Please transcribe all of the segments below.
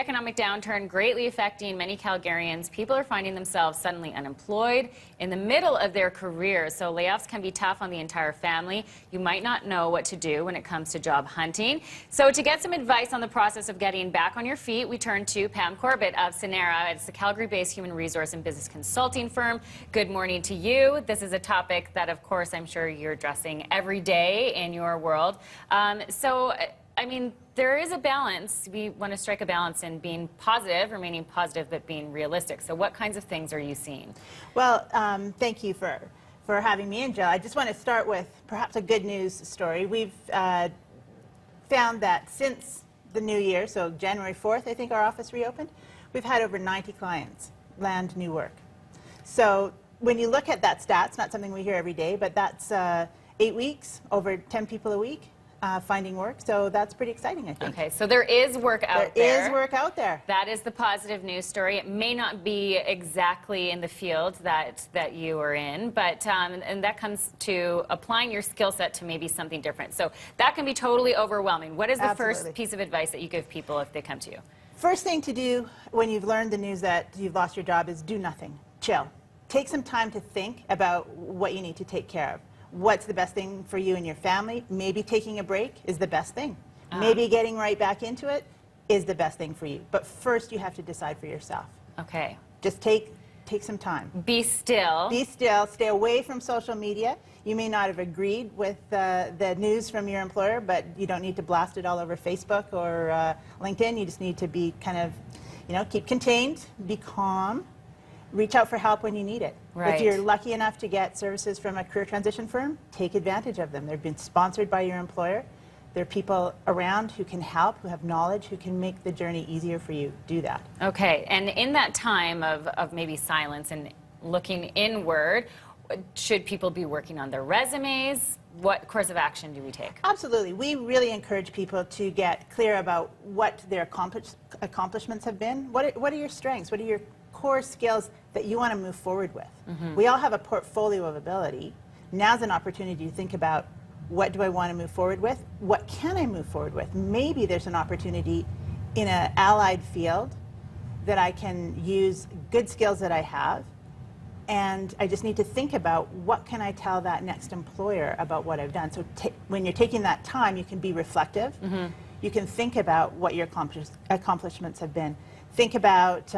Economic downturn greatly affecting many Calgarians. People are finding themselves suddenly unemployed in the middle of their careers. So layoffs can be tough on the entire family. You might not know what to do when it comes to job hunting. So to get some advice on the process of getting back on your feet, we turn to Pam Corbett of Cenera. It's a Calgary-based human resource and business consulting firm. Good morning to you. This is a topic that, of course, I'm sure you're addressing every day in your world. I mean, there is a balance. We want to strike a balance in being positive, remaining positive, but being realistic. So what kinds of things are you seeing? Well, thank you for having me in, Jill. I just want to start with perhaps a good news story. We've found that since the new year, so January 4th, I think our office reopened, we've had over 90 clients land new work. So when you look at that stat, it's not something we hear every day, but that's 8 weeks, over 10 people a week. Finding work, so that's pretty exciting, I think. Okay, so there is work out there. There is work out there. That is the positive news story. It may not be exactly in the field that you are in, but and that comes to applying your skill set to maybe something different. So that can be totally overwhelming. What is the first piece of advice that you give people if they come to you? First thing to do when you've learned the news that you've lost your job is do nothing. Chill. Take some time to think about what you need to take care of. What's the best thing for you and your family? Maybe taking a break is the best thing. Maybe getting right back into it is the best thing for you. But first, you have to decide for yourself. Okay. Just take some time. Be still. Be still. Stay away from social media. You may not have agreed with the news from your employer, but you don't need to blast it all over Facebook or LinkedIn. You just need to be kind of, keep contained, be calm. Reach out for help when you need it. Right. If you're lucky enough to get services from a career transition firm, take advantage of them. They've been sponsored by your employer. There are people around who can help, who have knowledge, who can make the journey easier for you. Do that. Okay, and in that time of maybe silence and looking inward, should people be working on their resumes? What course of action do we take? Absolutely. We really encourage people to get clear about what their accomplishments have been. What are your strengths? What are your core skills that you want to move forward with? We all have a portfolio of ability. Now's an opportunity to think about, what do I want to move forward with? What can I move forward with? Maybe there's an opportunity in an allied field that I can use good skills that I have, and I just need to think about, what can I tell that next employer about what I've done? So when you're taking that time, you can be reflective. You can think about what your accomplishments have been. Think about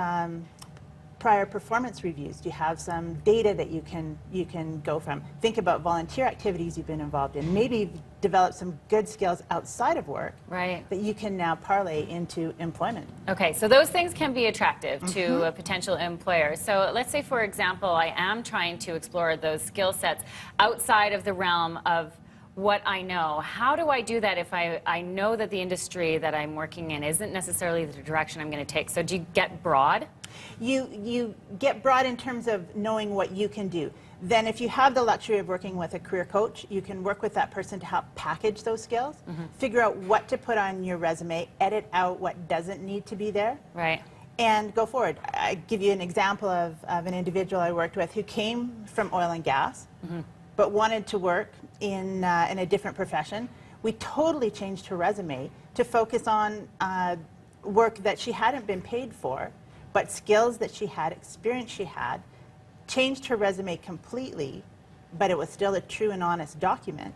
prior performance reviews. Do you have some data that you can go from? Think about volunteer activities you've been involved in. Maybe develop some good skills outside of work that you can now parlay into employment. Okay, so those things can be attractive to a potential employer. So let's say, for example, I am trying to explore those skill sets outside of the realm of what I know. How do I do that if I know that the industry that I'm working in isn't necessarily the direction I'm going to take? So do you get broad? You get broad in terms of knowing what you can do. Then if you have the luxury of working with a career coach, you can work with that person to help package those skills, figure out what to put on your resume, edit out what doesn't need to be there, and go forward. I give you an example of an individual I worked with who came from oil and gas, but wanted to work in a different profession. We totally changed her resume to focus on work that she hadn't been paid for, but skills that she had, experience she had. Changed her resume completely, but it was still a true and honest document.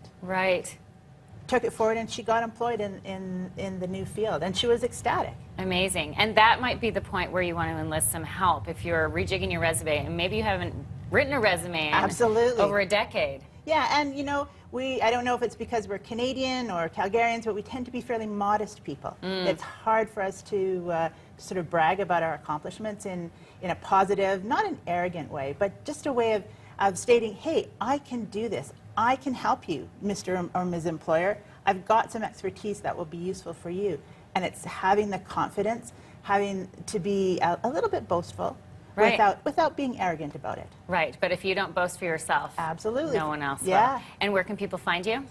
Took it forward, and she got employed in the new field, and she was ecstatic. Amazing. And that might be the point where you want to enlist some help if you're rejigging your resume, and maybe you haven't written a resume in over a decade. Yeah, and I don't know if it's because we're Canadian or Calgarians, but we tend to be fairly modest people. It's hard for us to sort of brag about our accomplishments in a positive, not an arrogant way, but just a way of stating, hey, I can do this. I can help you, Mr. or Ms. Employer. I've got some expertise that will be useful for you. And it's having the confidence, having to be a little bit boastful, without being arrogant about it. But if you don't boast for yourself, no one else will. And where can people find you?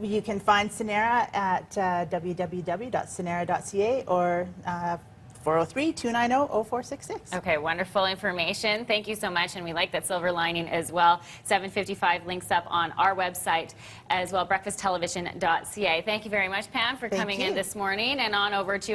You can find Cenera at www.cenera.ca or 403-290-0466. Okay, wonderful information. Thank you so much, and we like that silver lining as well. 7:55 links up on our website as well, breakfasttelevision.ca. Thank you very much, Pam, for coming in this morning, and on over to